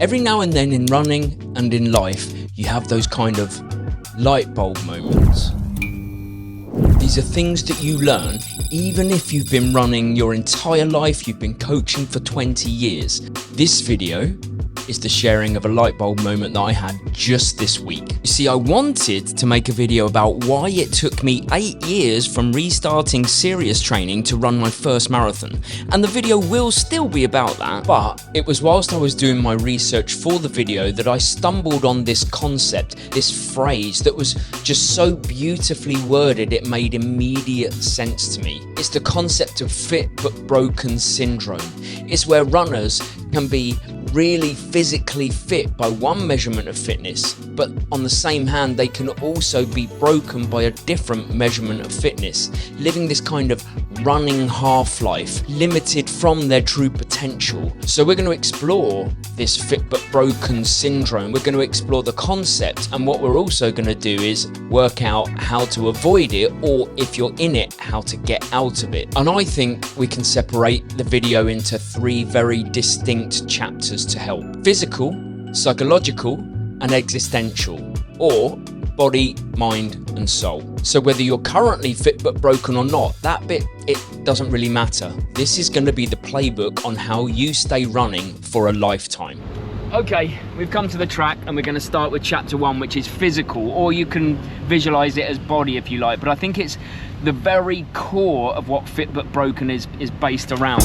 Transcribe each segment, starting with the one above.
Every now and then in running and in life, you have those kind of light bulb moments. These are things that you learn even if you've been running your entire life, you've been coaching for 20 years. This video is the sharing of a light bulb moment that I had just this week. You see, I wanted to make a video about why it took me 8 years from restarting serious training to run my first marathon. And the video will still be about that, but it was whilst I was doing my research for the video that I stumbled on this concept, this phrase that was just so beautifully worded it made immediate sense to me. It's the concept of fit but broken syndrome. It's where runners can be really physically fit by one measurement of fitness, but on the same hand they can also be broken by a different measurement of fitness, living this kind of running half-life, limited from their true potential. So we're going to explore this fit but broken syndrome. We're going to explore the concept, and what we're also going to do is work out how to avoid it, or if you're in it, how to get out of it. And I think we can separate the video into 3 very distinct chapters to help: physical, psychological, and existential, or body, mind, and soul. So whether you're currently fit but broken or not, that bit, it doesn't really matter. This is going to be the playbook on how you stay running for a lifetime. Okay, we've come to the track and we're going to start with chapter 1, which is physical, or you can visualize it as body if you like, but I think it's the very core of what fit but broken is based around.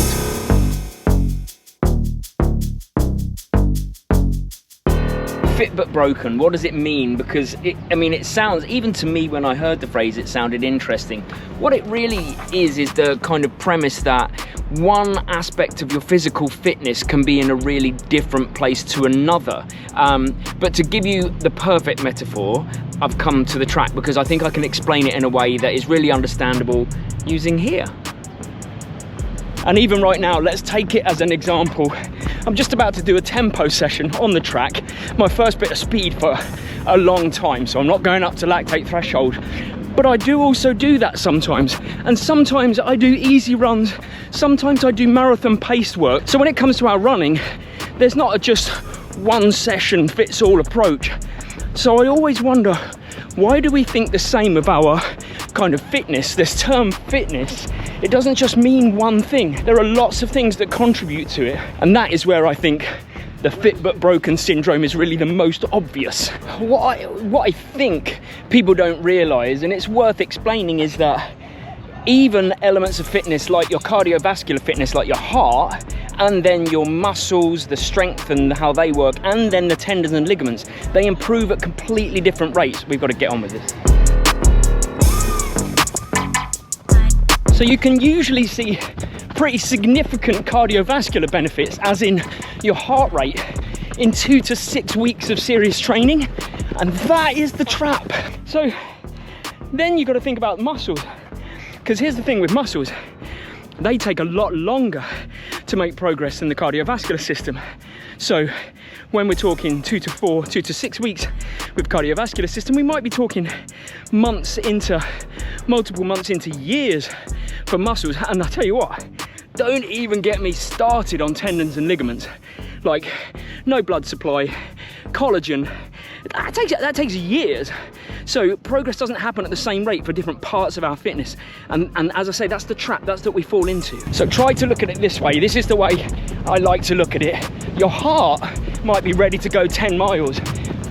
Fit but broken, what does it mean? Because it sounds, even to me when I heard the phrase, it sounded interesting. What it really is the kind of premise that one aspect of your physical fitness can be in a really different place to another. But to give you the perfect metaphor, I've come to the track because I think I can explain it in a way that is really understandable using here. And even right now, let's take it as an example. I'm just about to do a tempo session on the track, my first bit of speed for a long time, so I'm not going up to lactate threshold. But I do also do that sometimes, and sometimes I do easy runs, sometimes I do marathon paced work. So when it comes to our running, there's not a just one session fits all approach. So I always wonder, why do we think the same of our kind of fitness? This term fitness, it doesn't just mean one thing. There are lots of things that contribute to it, and that is where I think the fit but broken syndrome is really the most obvious. What I think people don't realise, and it's worth explaining, is that even elements of fitness like your cardiovascular fitness, like your heart, and then your muscles, the strength and how they work, and then the tendons and ligaments, they improve at completely different rates. We've got to get on with this. So you can usually see pretty significant cardiovascular benefits, as in your heart rate, in 2 to 6 weeks of serious training, and that is the trap. So then you've got to think about muscles, because here's the thing with muscles, they take a lot longer to make progress than the cardiovascular system. So when we're talking 2 to 6 weeks with cardiovascular system, we might be talking multiple months into years for muscles. And I tell you what, don't even get me started on tendons and ligaments. Like, no blood supply, collagen, that takes years. So progress doesn't happen at the same rate for different parts of our fitness. And as I say, that's the trap, that's what we fall into. So try to look at it this way. This is the way I like to look at it. Your heart might be ready to go 10 miles,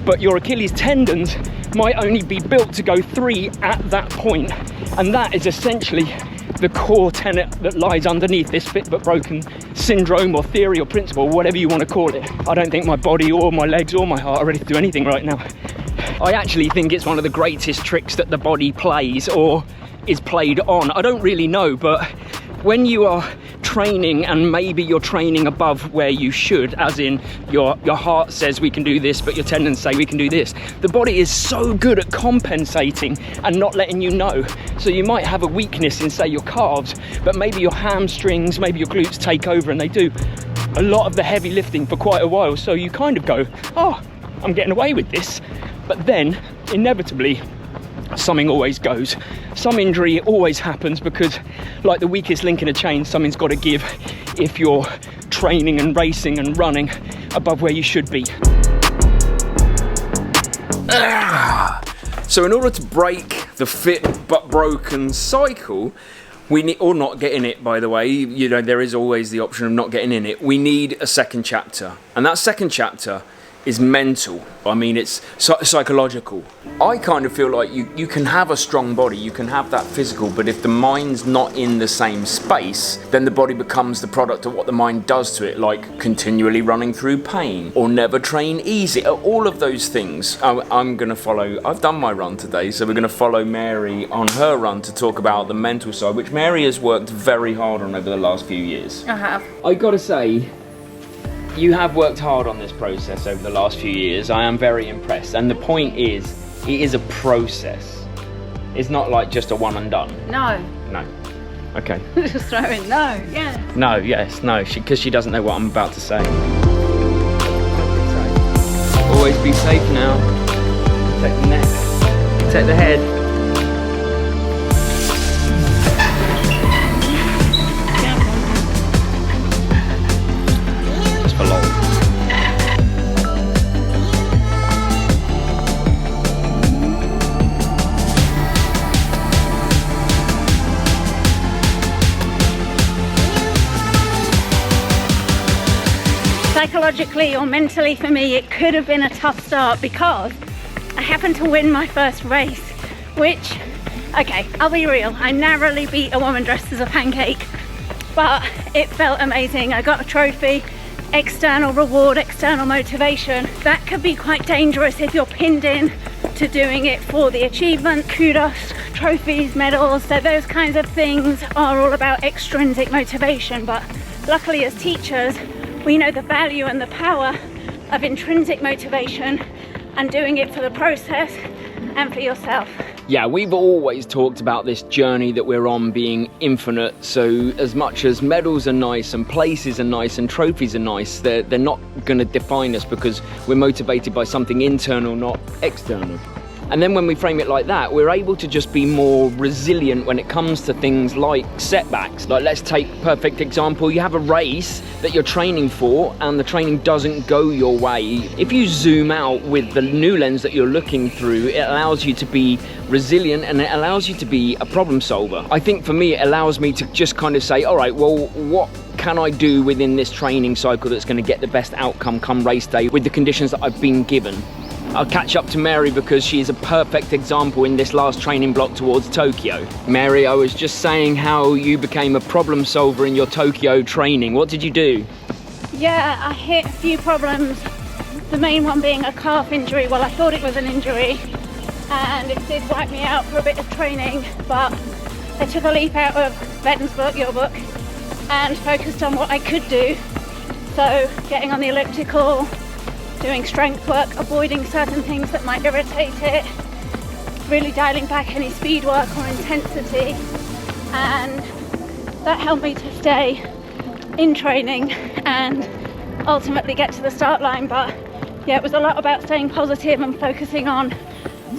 but your Achilles tendons might only be built to go 3 at that point. And that is essentially the core tenet that lies underneath this fit but broken syndrome, or theory, or principle, whatever you want to call it. I don't think my body or my legs or my heart are ready to do anything right now. I actually think it's one of the greatest tricks that the body plays, or is played on. I don't really know, but when you are training and maybe you're training above where you should, as in your heart says we can do this, but your tendons say we can do this, the body is so good at compensating and not letting you know. So you might have a weakness in, say, your calves, but maybe your hamstrings, maybe your glutes take over and they do a lot of the heavy lifting for quite a while. So you kind of go, oh, I'm getting away with this. But then inevitably something always goes. Some injury always happens, because like the weakest link in a chain, something's got to give if you're training and racing and running above where you should be. So in order to break the fit but broken cycle, we need, or not getting it, by the way, you know, there is always the option of not getting in it. We need a second chapter. And that second chapter is mental. I mean, it's psychological. I kind of feel like you can have a strong body, you can have that physical, but if the mind's not in the same space, then the body becomes the product of what the mind does to it, like continually running through pain or never train easy. All of those things. I'm going to follow, I've done my run today, so we're going to follow Mary on her run to talk about the mental side, which Mary has worked very hard on over the last few years. I have. I got to say, you have worked hard on this process over the last few years. I am very impressed. And the point is, it is a process. It's not like just a one and done. No. No. Okay. Just throw in no, yes. No, yes, no, because she doesn't know what I'm about to say. Always be safe now. Protect the neck. Protect the head. For long. Psychologically or mentally for me, it could have been a tough start because I happened to win my first race, which, okay, I'll be real, I narrowly beat a woman dressed as a pancake, but it felt amazing. I got a trophy. External reward, external motivation. That could be quite dangerous if you're pinned in to doing it for the achievement, kudos, trophies, medals. So those kinds of things are all about extrinsic motivation. But luckily as teachers, we know the value and the power of intrinsic motivation and doing it for the process and for yourself. Yeah, we've always talked about this journey that we're on being infinite. So as much as medals are nice and places are nice and trophies are nice, they're not going to define us because we're motivated by something internal, not external. And then when we frame it like that, we're able to just be more resilient when it comes to things like setbacks. Like, let's take a perfect example. You have a race that you're training for and the training doesn't go your way. If you zoom out with the new lens that you're looking through, it allows you to be resilient and it allows you to be a problem solver. I think for me, it allows me to just kind of say, all right, well, what can I do within this training cycle that's going to get the best outcome come race day with the conditions that I've been given? I'll catch up to Mary because she is a perfect example in this last training block towards Tokyo. Mary, I was just saying how you became a problem solver in your Tokyo training. What did you do? Yeah, I hit a few problems. The main one being a calf injury. Well, I thought it was an injury and it did wipe me out for a bit of training, but I took a leaf out of Ben's book, your book, and focused on what I could do. So getting on the elliptical, doing strength work, avoiding certain things that might irritate it, really dialing back any speed work or intensity, and that helped me to stay in training and ultimately get to the start line. But yeah, it was a lot about staying positive and focusing on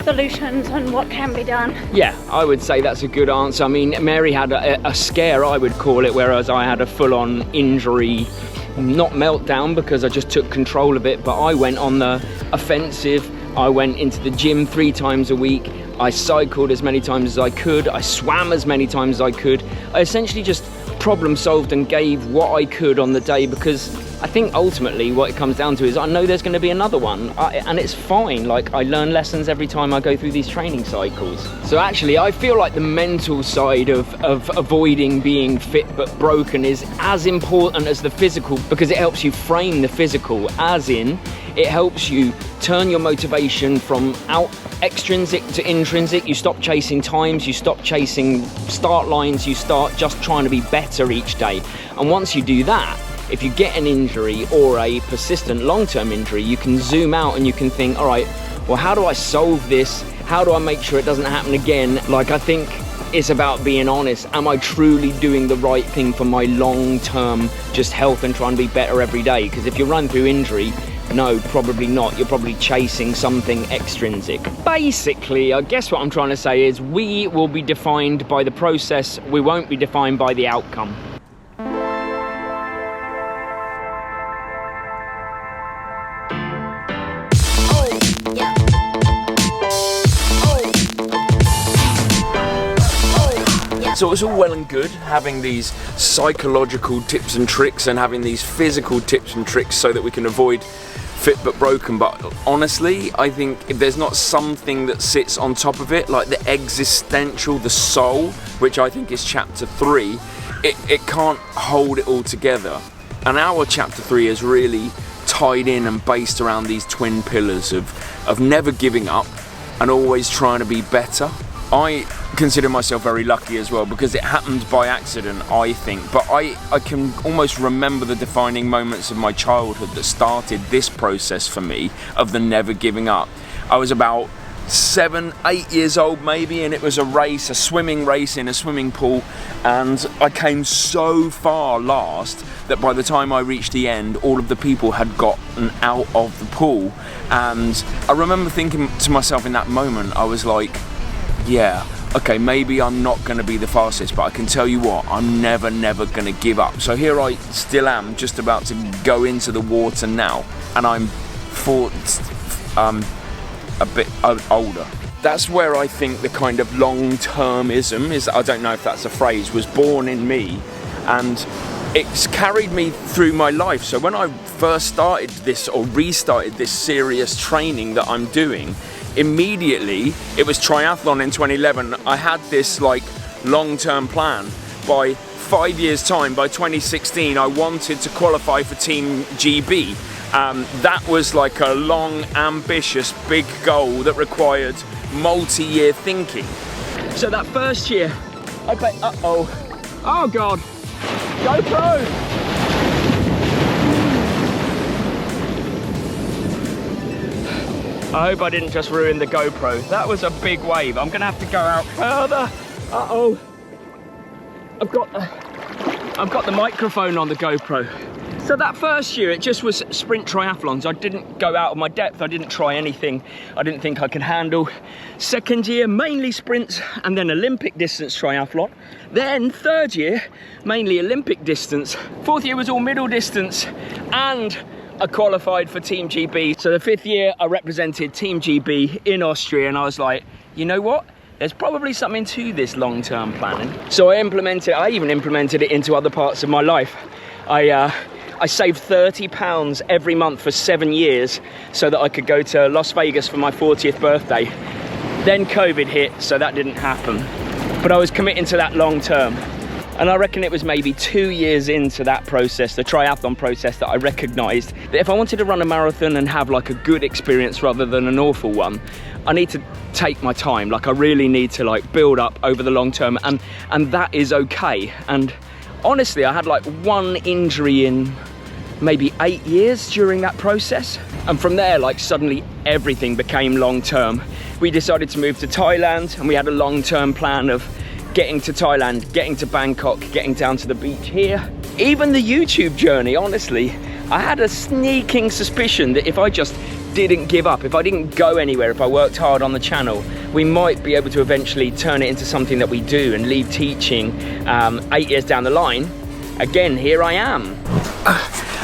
solutions and what can be done. Yeah, I would say that's a good answer. I mean, Mary had a scare, I would call it, whereas I had a full-on injury. Not meltdown because I just took control of it, but I went on the offensive. I went into the gym 3 times a week. I cycled as many times as I could. I swam as many times as I could. I essentially just problem solved and gave what I could on the day, because I think ultimately what it comes down to is I know there's going to be another one, and it's fine. Like, I learn lessons every time I go through these training cycles. So actually I feel like the mental side of avoiding being fit but broken is as important as the physical, because it helps you frame the physical, as in it helps you turn your motivation from extrinsic to intrinsic. You stop chasing times, you stop chasing start lines, you start just trying to be better each day. And once you do that, if you get an injury or a persistent long-term injury, you can zoom out and you can think, all right, well, how do I solve this? How do I make sure it doesn't happen again? Like, I think it's about being honest. Am I truly doing the right thing for my long-term just health and trying to be better every day? Because if you run through injury, no, probably not. You're probably chasing something extrinsic. Basically, I guess what I'm trying to say is we will be defined by the process. We won't be defined by the outcome. So it's all well and good having these psychological tips and tricks and having these physical tips and tricks so that we can avoid fit but broken, but honestly I think if there's not something that sits on top of it, like the existential, the soul, which I think is chapter 3, it can't hold it all together. And our chapter 3 is really tied in and based around these twin pillars of never giving up and always trying to be better. I consider myself very lucky as well because it happened by accident, I think, but I can almost remember the defining moments of my childhood that started this process for me of the never giving up. I was about 7, 8 years old maybe, and it was a race, a swimming race in a swimming pool, and I came so far last that by the time I reached the end, all of the people had gotten out of the pool. And I remember thinking to myself in that moment, I was like, yeah, okay, maybe I'm not going to be the fastest, but I can tell you what, I'm never going to give up. So here I still am, just about to go into the water now, and I'm a bit older. That's where I think the kind of long-termism is, I don't know if that's a phrase, was born in me, and it's carried me through my life. So when I first started this or restarted this serious training that I'm doing, immediately it was triathlon in 2011. I had this like long-term plan. By 5 years time, by 2016, I wanted to qualify for Team GB. That was like a long, ambitious, big goal that required multi-year thinking. So that first year, I bet, oh God, GoPro! I hope I didn't just ruin the GoPro. That was a big wave. I'm gonna have to go out further. Uh-oh. I've got the microphone on the GoPro. So that first year, it just was sprint triathlons. I didn't go out of my depth. I didn't try anything I didn't think I could handle. Second year, mainly sprints and then Olympic distance triathlon. Then third year, mainly Olympic distance. Fourth year was all middle distance, and I qualified for Team GB. So the fifth year, I represented Team GB in Austria, and I was like, you know what? There's probably something to this long-term planning. So I even implemented it into other parts of my life. I saved £30 every month for 7 years so that I could go to Las Vegas for my 40th birthday. Then COVID hit, so that didn't happen. But I was committing to that long term. And I reckon it was maybe 2 years into that process, the triathlon process, that I recognized that if I wanted to run a marathon and have like a good experience rather than an awful one, I need to take my time. Like I really need to like build up over the long term, and that is okay. And honestly, I had like one injury in maybe 8 years during that process. And from there, like suddenly everything became long term. We decided to move to Thailand, and we had a long term plan of getting to Thailand, getting to Bangkok, getting down to the beach here. Even the YouTube journey, honestly, I had a sneaking suspicion that if I just didn't give up, if I didn't go anywhere, if I worked hard on the channel, we might be able to eventually turn it into something that we do and leave teaching 8 years down the line. Again, here I am.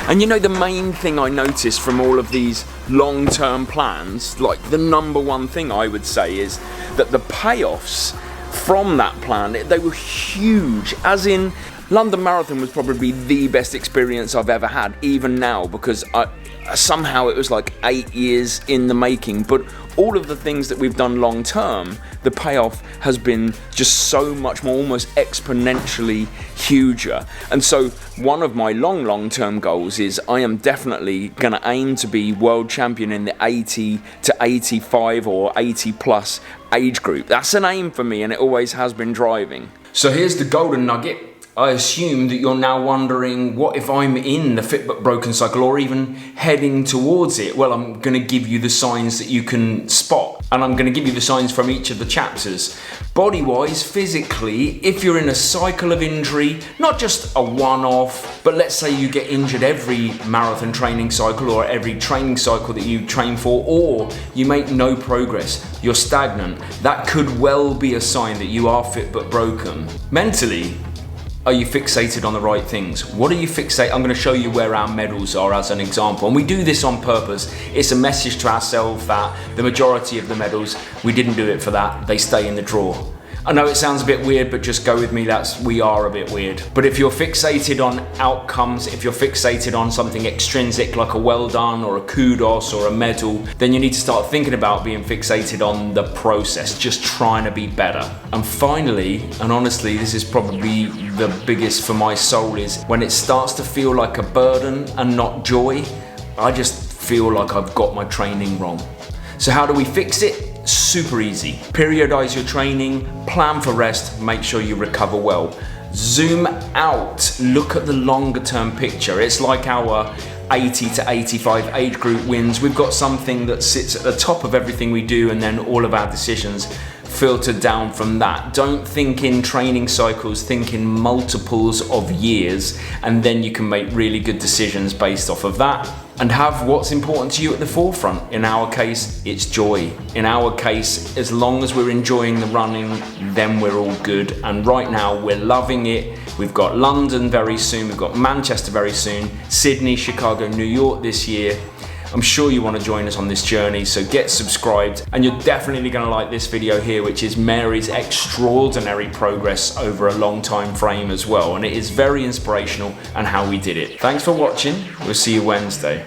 And you know, the main thing I noticed from all of these long-term plans, like the number one thing I would say is that the payoffs from that plan, they were huge. As in, London Marathon was probably the best experience I've ever had, even now, because somehow it was like 8 years in the making. But all of the things that we've done long term, the payoff has been just so much more, almost exponentially huger. And so one of my long term goals is I am definitely going to aim to be world champion in the 80 to 85 or 80 plus age group. That's an aim for me, and it always has been driving. So here's the golden nugget. I assume that you're now wondering, what if I'm in the fit but broken cycle or even heading towards it? Well, I'm going to give you the signs that you can spot, and I'm going to give you the signs from each of the chapters. Body-wise, physically, if you're in a cycle of injury, not just a one-off, but let's say you get injured every marathon training cycle or every training cycle that you train for, or you make no progress, you're stagnant, that could well be a sign that you are fit but broken. Mentally, are you fixated on the right things? What are you fixated? I'm going to show you where our medals are as an example. And we do this on purpose. It's a message to ourselves that the majority of the medals, we didn't do it for that. They stay in the drawer. I know it sounds a bit weird, but just go with me, we are a bit weird. But if you're fixated on outcomes, if you're fixated on something extrinsic like a well done or a kudos or a medal, then you need to start thinking about being fixated on the process, just trying to be better. And finally, and honestly, this is probably the biggest for my soul, is when it starts to feel like a burden and not joy, I just feel like I've got my training wrong. So how do we fix it? Super easy. Periodize your training, plan for rest, make sure you recover well. Zoom out, look at the longer term picture. It's like our 80 to 85 age group wins. We've got something that sits at the top of everything we do, and then all of our decisions filter down from that. Don't think in training cycles, think in multiples of years, and then you can make really good decisions based off of that and have what's important to you at the forefront. In our case, it's joy. In our case, as long as we're enjoying the running, then we're all good. And right now we're loving it. We've got London very soon, we've got Manchester very soon, Sydney, Chicago, New York this year. I'm sure you want to join us on this journey, so get subscribed. And you're definitely going to like this video here, which is Mary's extraordinary progress over a long time frame as well. And it is very inspirational and how we did it. Thanks for watching. We'll see you Wednesday.